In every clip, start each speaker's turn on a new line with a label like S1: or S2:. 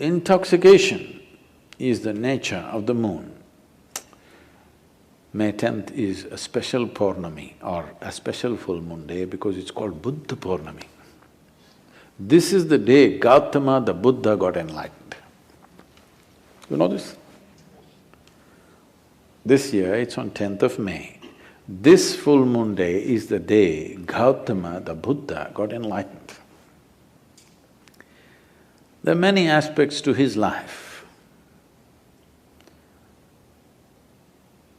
S1: Intoxication is the nature of the moon. May 10th is a special Purnami or a special full moon day because it's called Buddha Purnami. This is the day Gautama the Buddha got enlightened. You know this? This year it's on 10th of May. This full moon day is the day Gautama the Buddha got enlightened. There are many aspects to his life.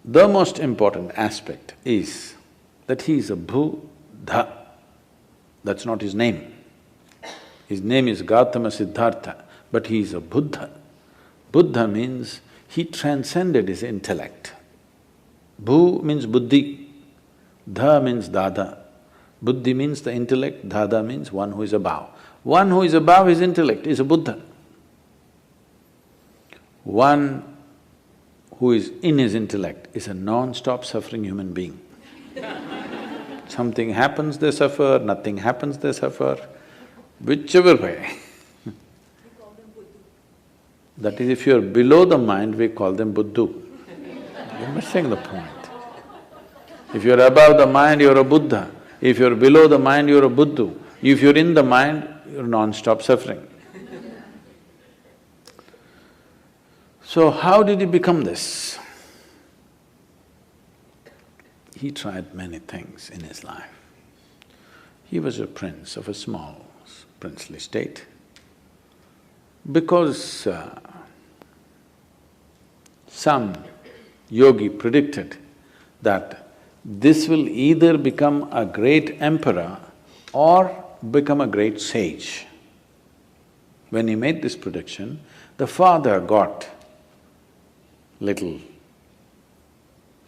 S1: The most important aspect is that he is a Buddha. That's not his name. His name is Gautama Siddhartha, but he is a Buddha. Buddha means he transcended his intellect. Bhu means buddhi, dha means dada. Buddhi means the intellect, dada means one who is above. One who is above his intellect is a Buddha. One who is in his intellect is a non-stop suffering human being. Something happens, they suffer, nothing happens, they suffer, whichever way. That is, if you're below the mind, we call them Buddhu. You're missing the point. If you're above the mind, you're a Buddha. If you're below the mind, you're a Buddhu. If you're in the mind, you're non-stop suffering. So how did he become this? He tried many things in his life. He was a prince of a small princely state. Because some yogi predicted that this will either become a great emperor or become a great sage. When he made this prediction, the father got little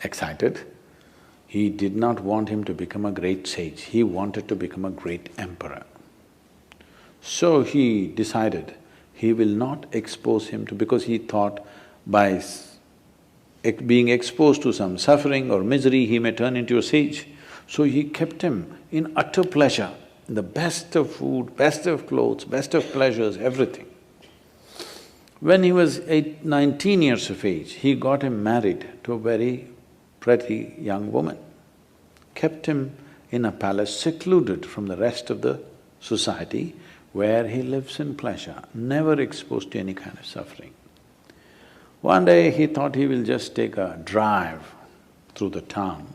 S1: excited. He did not want him to become a great sage, he wanted to become a great emperor. So he decided he will not expose him to… because he thought by being exposed to some suffering or misery, he may turn into a sage. So he kept him in utter pleasure, the best of food, best of clothes, best of pleasures, everything. When he was 19 years of age, he got him married to a very pretty young woman, kept him in a palace secluded from the rest of the society where he lives in pleasure, never exposed to any kind of suffering. One day he thought he will just take a drive through the town.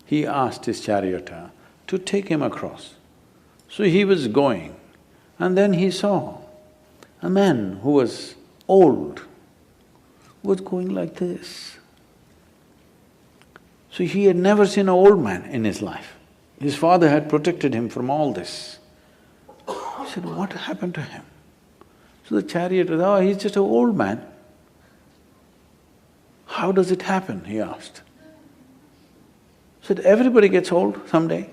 S1: He asked his charioteer to take him across. So he was going, and then he saw a man who was old, was going like this. So he had never seen an old man in his life. His father had protected him from all this. He said, what happened to him? So the charioteer, oh, he's just an old man. How does it happen? He asked. He said, everybody gets old someday.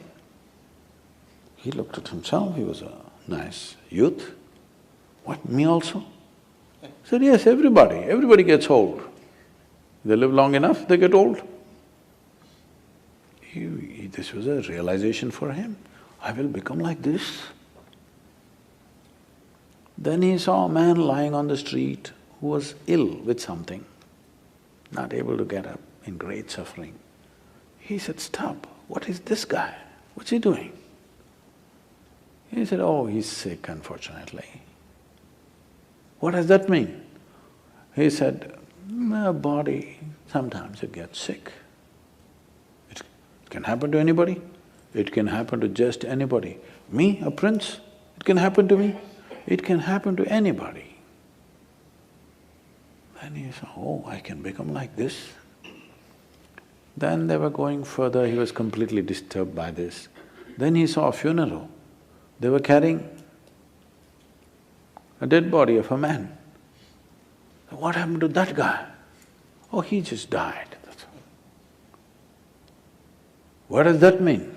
S1: He looked at himself, he was a nice youth. What, me also? He said, yes, everybody gets old. They live long enough, they get old. This was a realization for him, I will become like this. Then he saw a man lying on the street who was ill with something, not able to get up, in great suffering. He said, stop, what is this guy? What's he doing? He said, oh, he's sick, unfortunately. What does that mean? He said, my body, sometimes it gets sick. It can happen to anybody, it can happen to just anybody. Me, a prince, it can happen to me, it can happen to anybody. Then he said, oh, I can become like this. Then they were going further, he was completely disturbed by this. Then he saw a funeral. They were carrying a dead body of a man. What happened to that guy? Oh, he just died, that's all. What does that mean?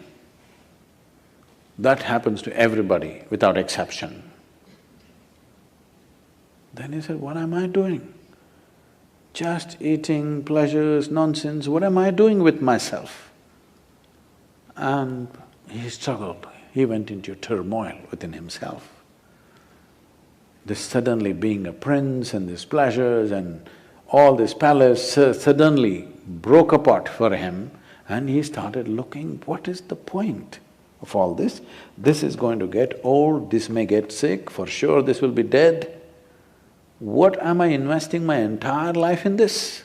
S1: That happens to everybody without exception. Then he said, what am I doing? Just eating, pleasures, nonsense, what am I doing with myself? And he struggled, he went into turmoil within himself. this suddenly being a prince and these pleasures and all this palace suddenly broke apart for him, and he started looking, what is the point of all this? This is going to get old, this may get sick, for sure this will be dead. What am I investing my entire life in this?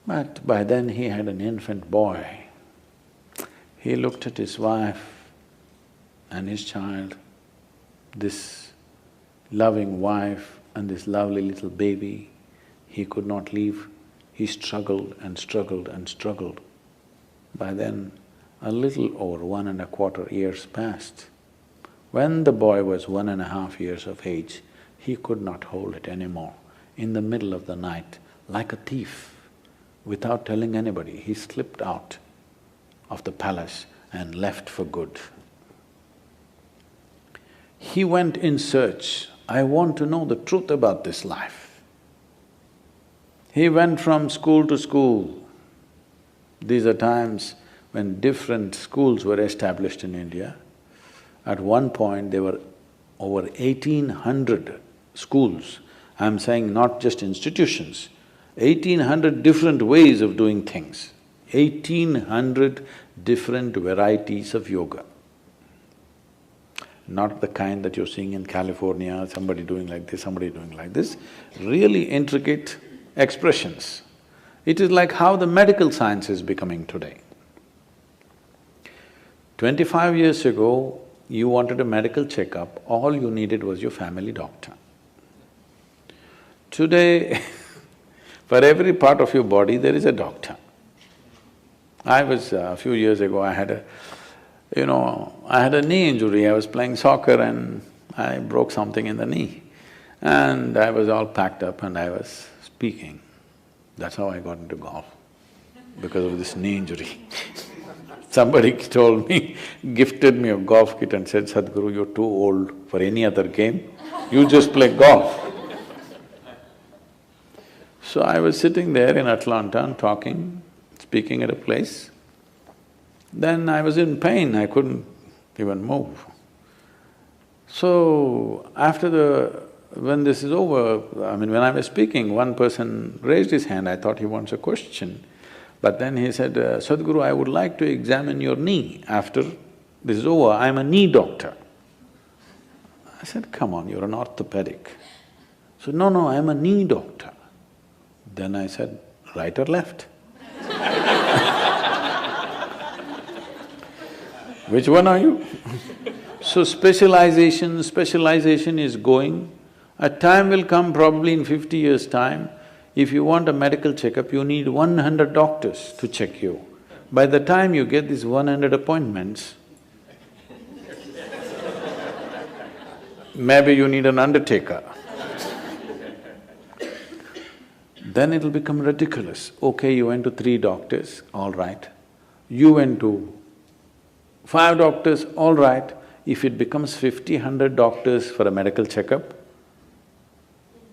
S1: But by then he had an infant boy. He looked at his wife and his child, this loving wife and this lovely little baby. He could not leave. He struggled and struggled and struggled. By then, a little over 1.25 years passed. When the boy was 1.5 years of age, he could not hold it anymore. In the middle of the night, like a thief, without telling anybody, he slipped out of the palace and left for good. He went in search, I want to know the truth about this life. He went from school to school. These are times when different schools were established in India. At one point, there were over 1,800 schools. I'm saying not just institutions, 1,800 different ways of doing things, 1,800 different varieties of yoga. Not the kind that you're seeing in California, somebody doing like this, somebody doing like this, really intricate expressions. It is like how the medical science is becoming today. 25 years ago, you wanted a medical checkup, all you needed was your family doctor. Today, for every part of your body, there is a doctor. A few years ago, I had a knee injury. I was playing soccer and I broke something in the knee. And I was all packed up and I was speaking. That's how I got into golf, because of this knee injury. Somebody told me, gifted me a golf kit and said, Sadhguru, you're too old for any other game, you just play golf. So I was sitting there in Atlanta and talking, speaking at a place. Then I was in pain, I couldn't even move. So when this is over, when I was speaking, one person raised his hand, I thought he wants a question. But then he said, Sadhguru, I would like to examine your knee after this is over, I'm a knee doctor. I said, come on, you're an orthopedic. So, no, I'm a knee doctor. Then I said, right or left? Which one are you? So specialization is going. A time will come, probably in 50 years' time, if you want a medical checkup, you need 100 doctors to check you. By the time you get these 100 appointments, maybe you need an undertaker. Then it'll become ridiculous. Okay, you went to 3 doctors, all right. You went to 5 doctors, all right. If it becomes 50, 100 doctors for a medical checkup,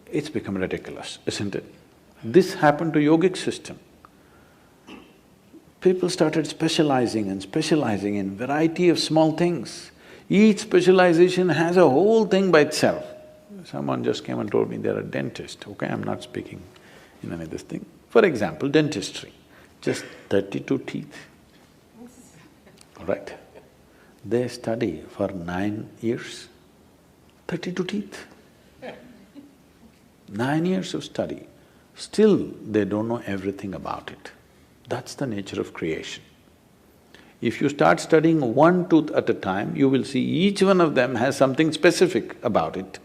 S1: it's become ridiculous, isn't it? This happened to yogic system. People started specializing and specializing in variety of small things. Each specialization has a whole thing by itself. Someone just came and told me they're a dentist, okay, I'm not speaking in any of this thing. For example, dentistry, just 32 teeth, all right? They study for 9 years, 32 teeth. 9 years of study, still they don't know everything about it. That's the nature of creation. If you start studying one tooth at a time, you will see each one of them has something specific about it.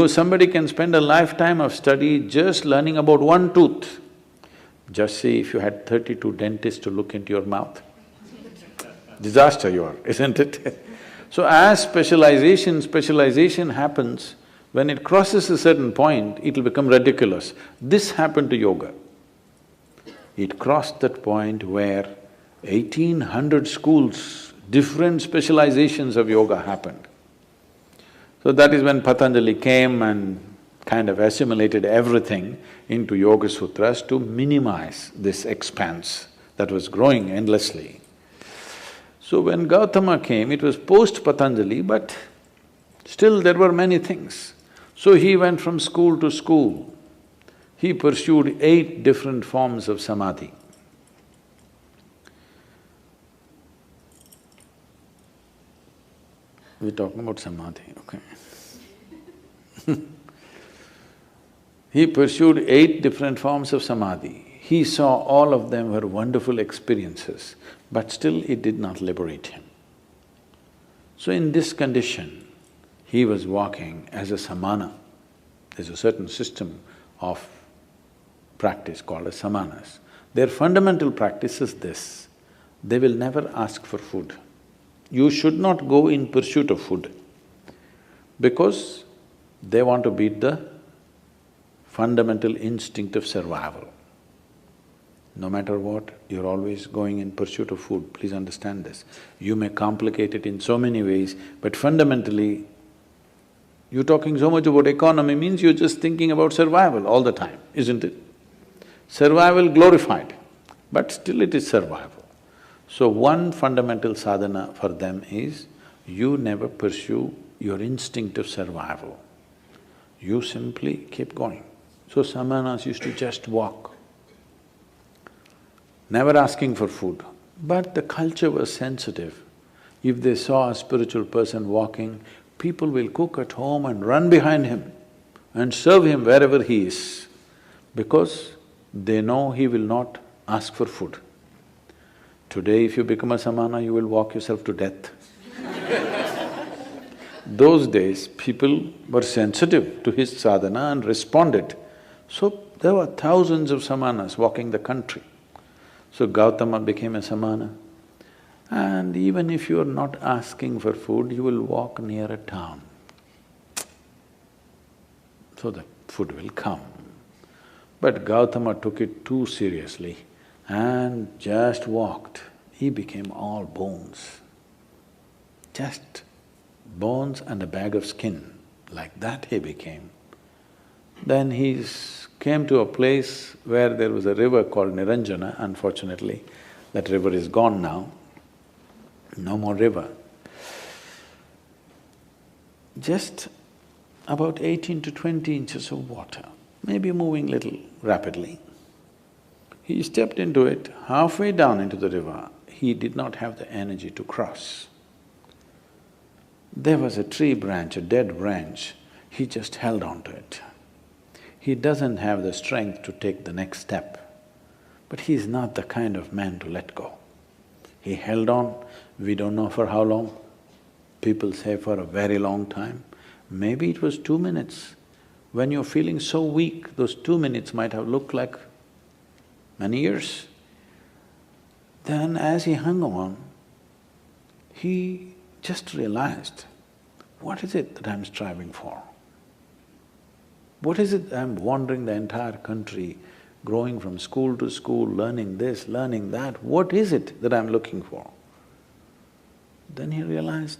S1: Somebody can spend a lifetime of study just learning about one tooth. Just see if you had 32 dentists to look into your mouth. Disaster you are, isn't it? So as specialization happens, when it crosses a certain point, it'll become ridiculous. This happened to yoga. It crossed that point where 1,800 schools, different specializations of yoga happened. So that is when Patanjali came and kind of assimilated everything into Yoga Sutras to minimize this expanse that was growing endlessly. So when Gautama came, it was post-Patanjali, but Still there were many things. So he went from school to school. He pursued 8 different forms of samadhi. We're talking about samadhi, okay. He pursued 8 different forms of samadhi. He saw all of them were wonderful experiences, but still it did not liberate him. So in this condition, he was walking as a samana. There's a certain system of practice called as samanas. Their fundamental practice is this: they will never ask for food. You should not go in pursuit of food because they want to beat the fundamental instinct of survival. No matter what, you're always going in pursuit of food, please understand this. You may complicate it in so many ways, but fundamentally, you're talking so much about economy means you're just thinking about survival all the time, isn't it? Survival glorified, but still it is survival. So one fundamental sadhana for them is, you never pursue your instinct of survival. You simply keep going. So samanas used to just walk, never asking for food. But the culture was sensitive. If they saw a spiritual person walking, people will cook at home and run behind him and serve him wherever he is, because they know he will not ask for food. Today if you become a samana, you will walk yourself to death. Those days, people were sensitive to his sadhana and responded. So there were thousands of samanas walking the country. So Gautama became a samana. And even if you are not asking for food, you will walk near a town. So the food will come. But Gautama took it too seriously and just walked. He became all bones. Just bones and a bag of skin, like that he became. Then he came to a place where there was a river called Niranjana. Unfortunately, that river is gone now, no more river. Just about 18 to 20 inches of water, maybe moving little rapidly. He stepped into it, halfway down into the river, he did not have the energy to cross. There was a tree branch, a dead branch, he just held on to it. He doesn't have the strength to take the next step, but he's not the kind of man to let go. He held on, we don't know for how long, people say for a very long time. Maybe it was 2 minutes. When you're feeling so weak, those 2 minutes might have looked like many years. Then as he hung on, he just realized, what is it that I'm striving for? What is it I'm wandering the entire country, growing from school to school, learning this, learning that, what is it that I'm looking for? Then he realized,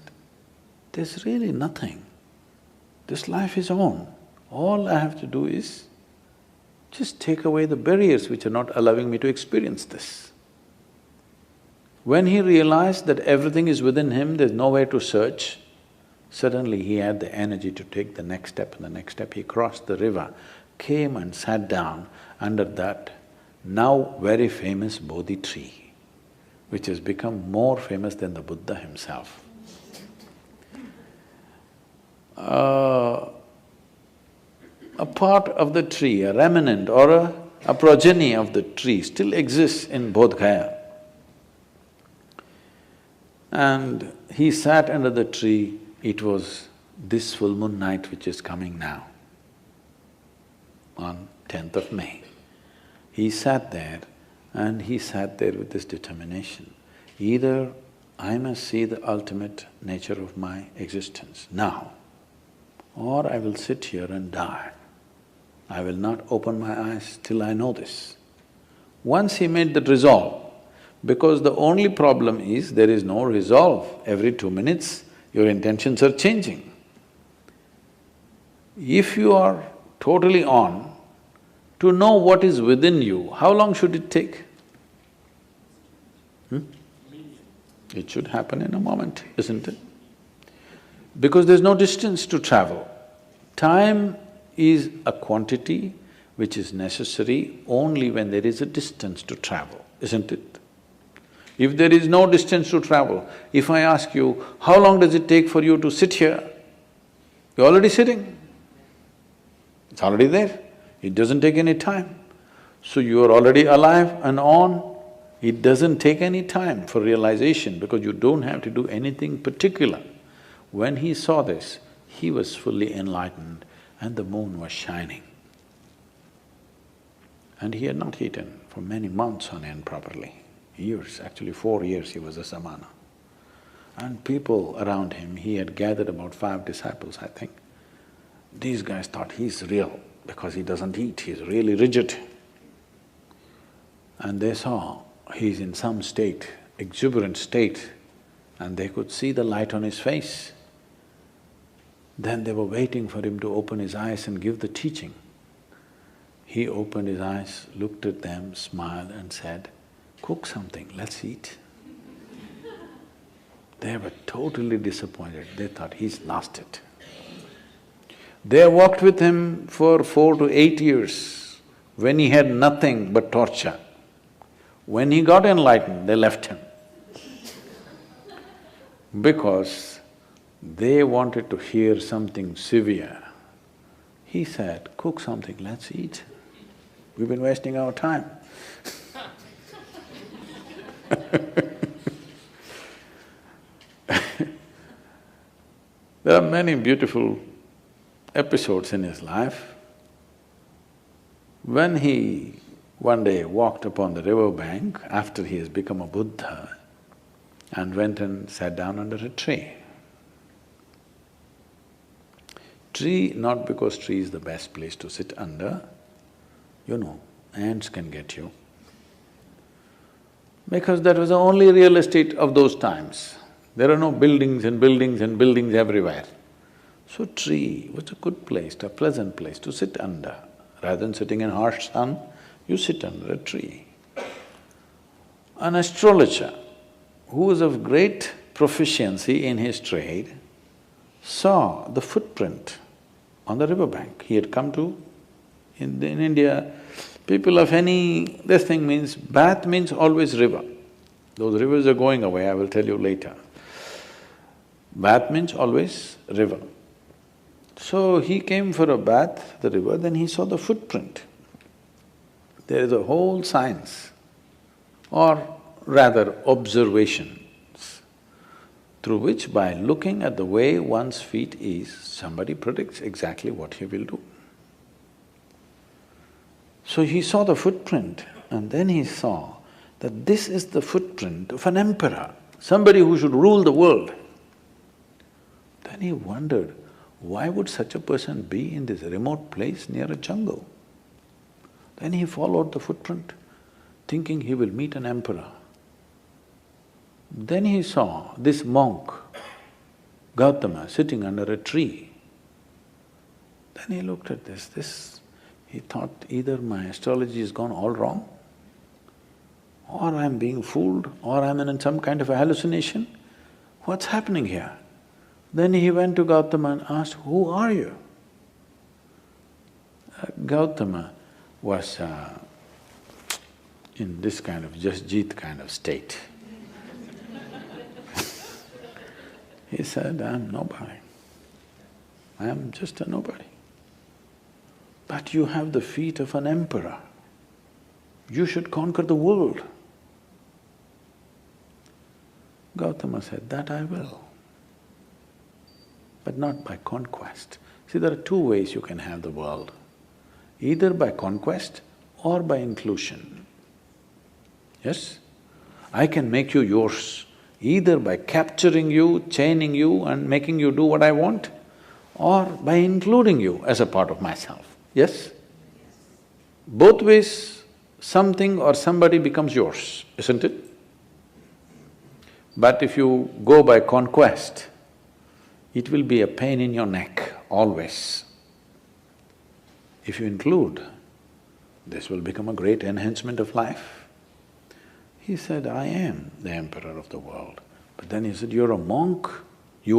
S1: there's really nothing. This life is on. All I have to do is just take away the barriers which are not allowing me to experience this. When he realized that everything is within him, there's nowhere to search, suddenly he had the energy to take the next step and the next step. He crossed the river, came and sat down under that now very famous Bodhi tree, which has become more famous than the Buddha himself. A part of the tree, a remnant or a progeny of the tree still exists in Bodh Gaya. And he sat under the tree. It was this full moon night which is coming now, on 10th of May. He sat there and he sat there with this determination. Either I must see the ultimate nature of my existence now, or I will sit here and die. I will not open my eyes till I know this. Once he made that resolve, because the only problem is there is no resolve. Every 2 minutes, your intentions are changing. If you are totally on, to know what is within you, how long should it take? It should happen in a moment, isn't it? because there's no distance to travel. Time is a quantity which is necessary only when there is a distance to travel, isn't it? If there is no distance to travel, if I ask you, how long does it take for you to sit here? You're already sitting. It's already there. It doesn't take any time. So you are already alive and on. It doesn't take any time for realization because you don't have to do anything particular. When he saw this, he was fully enlightened and the moon was shining. And he had not eaten for many months on end properly. Years, actually 4 years he was a samana. And people around him, he had gathered about 5 disciples, I think. These guys thought he's real because he doesn't eat, he's really rigid. And they saw he's in some state, exuberant state, and they could see the light on his face. Then they were waiting for him to open his eyes and give the teaching. He opened his eyes, looked at them, smiled and said, "Cook something, let's eat." They were totally disappointed, they thought he's lost it. They walked with him for 4 to 8 years when he had nothing but torture. When he got enlightened, they left him because they wanted to hear something severe. He said, "Cook something, let's eat. We've been wasting our time." There are many beautiful episodes in his life. When he one day walked upon the river bank after he has become a Buddha and went and sat down under a tree. Tree, not because tree is the best place to sit under, you know, ants can get you. Because that was the only real estate of those times. There are no buildings and buildings and buildings everywhere. So tree was a good place, a pleasant place to sit under. Rather than sitting in harsh sun, you sit under a tree. An astrologer who was of great proficiency in his trade saw the footprint on the riverbank. He had come to… In India, people of any… this thing means… bath means always river. Those rivers are going away, I will tell you later. Bath means always river. So he came for a bath, the river, then he saw the footprint. There is a whole science, or rather observations, through which by looking at the way one's feet is, somebody predicts exactly what he will do. So he saw the footprint and then he saw that this is the footprint of an emperor, somebody who should rule the world. Then he wondered, why would such a person be in this remote place near a jungle? Then he followed the footprint, thinking he will meet an emperor. Then he saw this monk, Gautama, sitting under a tree. Then he looked at this, he thought either my astrology has gone all wrong, or I'm being fooled, or I'm in some kind of a hallucination. What's happening here? Then he went to Gautama and asked, "Who are you?" Gautama was in this kind of Jasjeet kind of state. He said, "I'm nobody. I am just a nobody. But you have the feet of an emperor. You should conquer the world." Gautama said, "That I will, but not by conquest." See, there are two ways you can have the world, either by conquest or by inclusion. Yes? I can make you yours, either by capturing you, chaining you and making you do what I want, or by including you as a part of myself. Yes? Both ways, something or somebody becomes yours, isn't it? But if you go by conquest, it will be a pain in your neck, always. If you include, this will become a great enhancement of life. He said, "I am the emperor of the world." But then he said, "You're a monk, you..."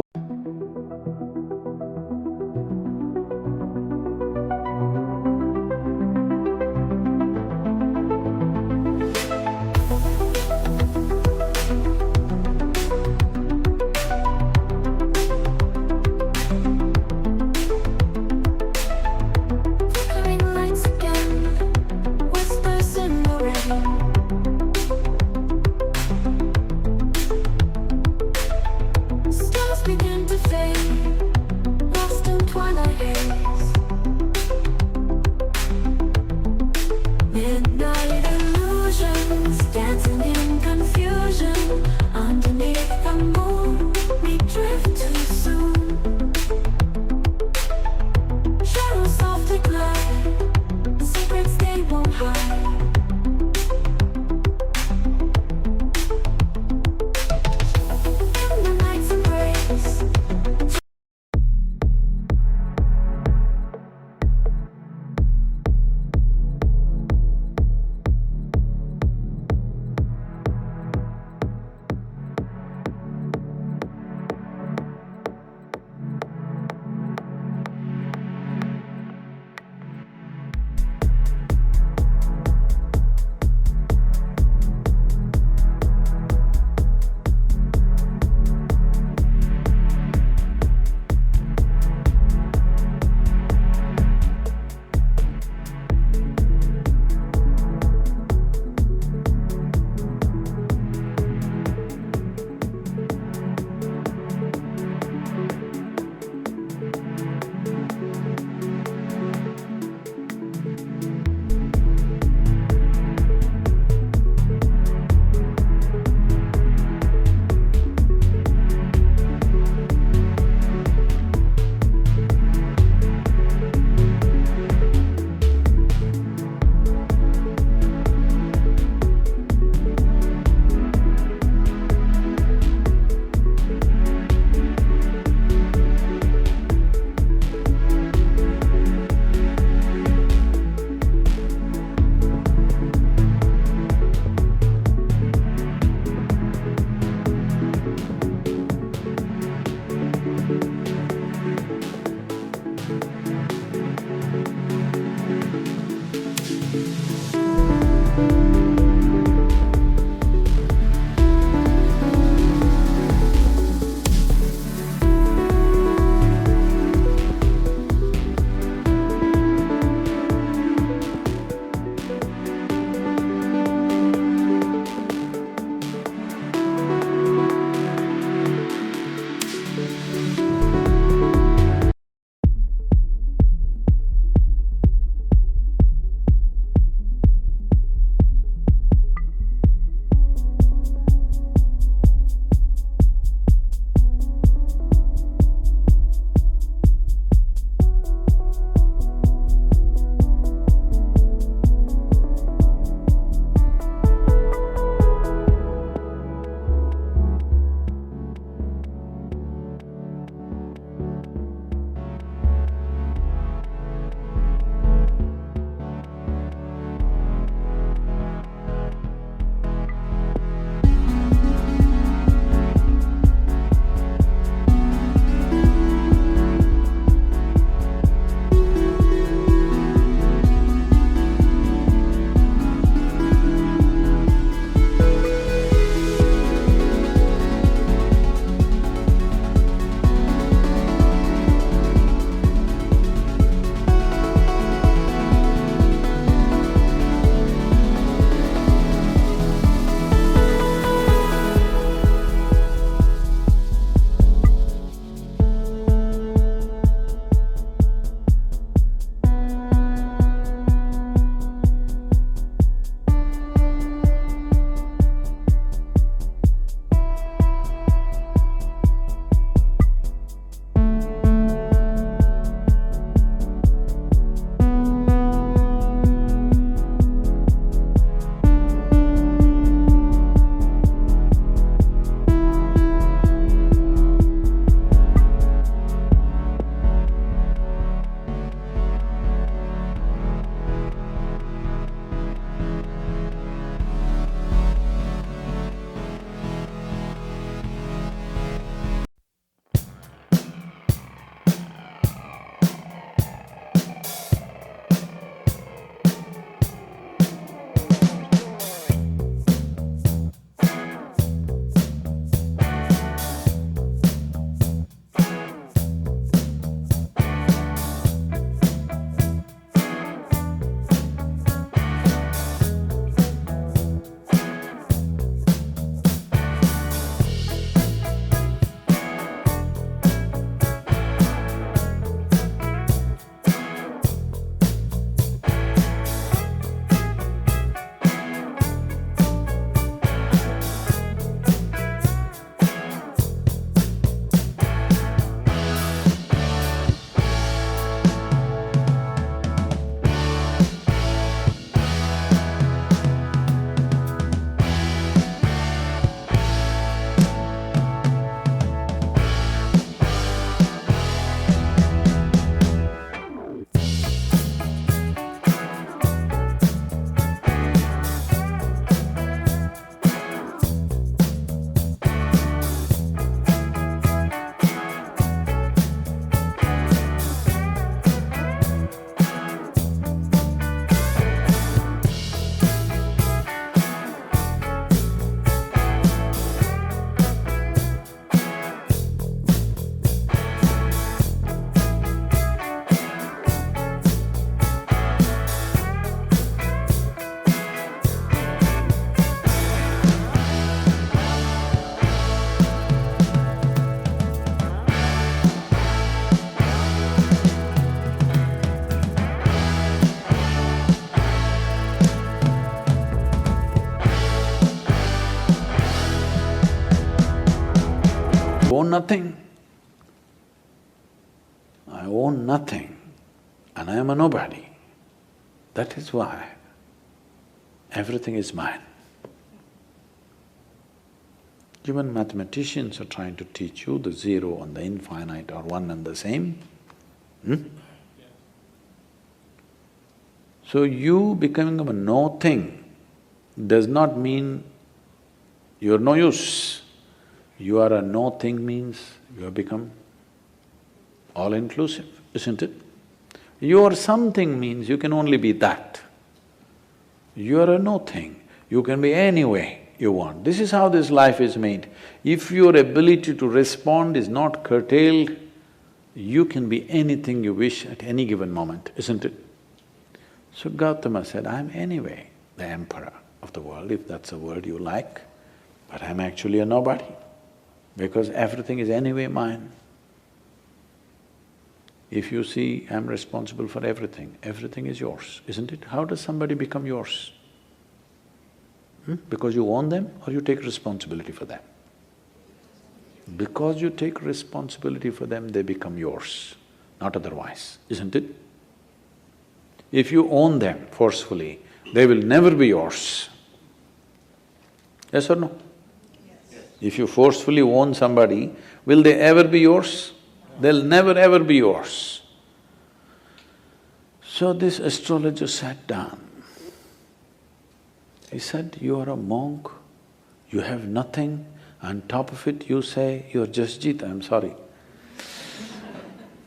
S1: own nothing. I own nothing and I am a nobody. That is why everything is mine. Even mathematicians are trying to teach you the zero and the infinite are one and the same. So you becoming a no thing does not mean you're no use. You are a no thing means you have become all-inclusive, isn't it? You are something means you can only be that. You are a no thing, you can be any way you want. This is how this life is made. If your ability to respond is not curtailed, you can be anything you wish at any given moment, isn't it? So Gautama said, I'm anyway the emperor of the world, if that's a word you like, but I'm actually a nobody, because everything is anyway mine. If you see I'm responsible for everything, everything is yours, isn't it? How does somebody become yours? Because you own them or you take responsibility for them? Because you take responsibility for them, they become yours, not otherwise, isn't it? If you own them forcefully, they will never be yours. Yes or no? Yes. If you forcefully own somebody, will they ever be yours? They'll never ever be yours. So this astrologer sat down. He said, you are a monk, you have nothing, on top of it you say you're Jasjit, I'm sorry.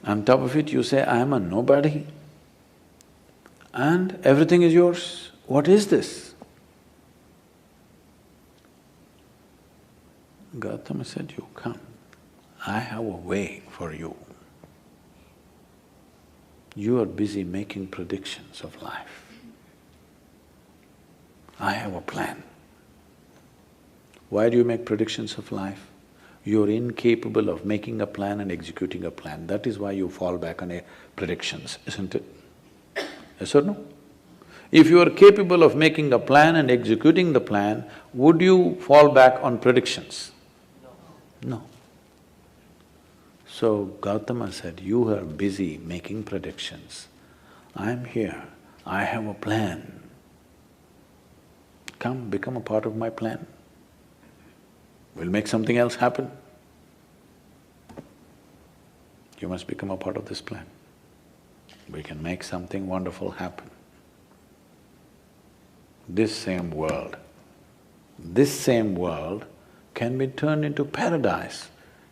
S1: On top of it you say, I am a nobody and everything is yours. What is this? Gautama said, you come, I have a way for you. You are busy making predictions of life. I have a plan. Why do you make predictions of life? You're incapable of making a plan and executing a plan. That is why you fall back on predictions, isn't it? Yes or no? If you are capable of making a plan and executing the plan, would you fall back on predictions? No. So Gautama said, you are busy making predictions. I'm here, I have a plan. Come, become a part of my plan. We'll make something else happen. You must become a part of this plan. We can make something wonderful happen. This same world can be turned into paradise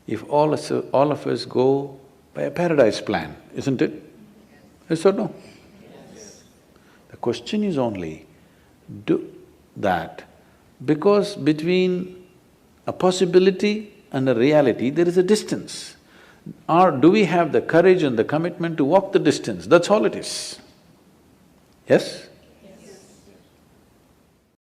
S1: if all of us go by a paradise plan, isn't it? Yes or no? Yes. The question is only, do that, because between a possibility and a reality there is a distance. Or do we have the courage and the commitment to walk the distance? That's all it is. Yes?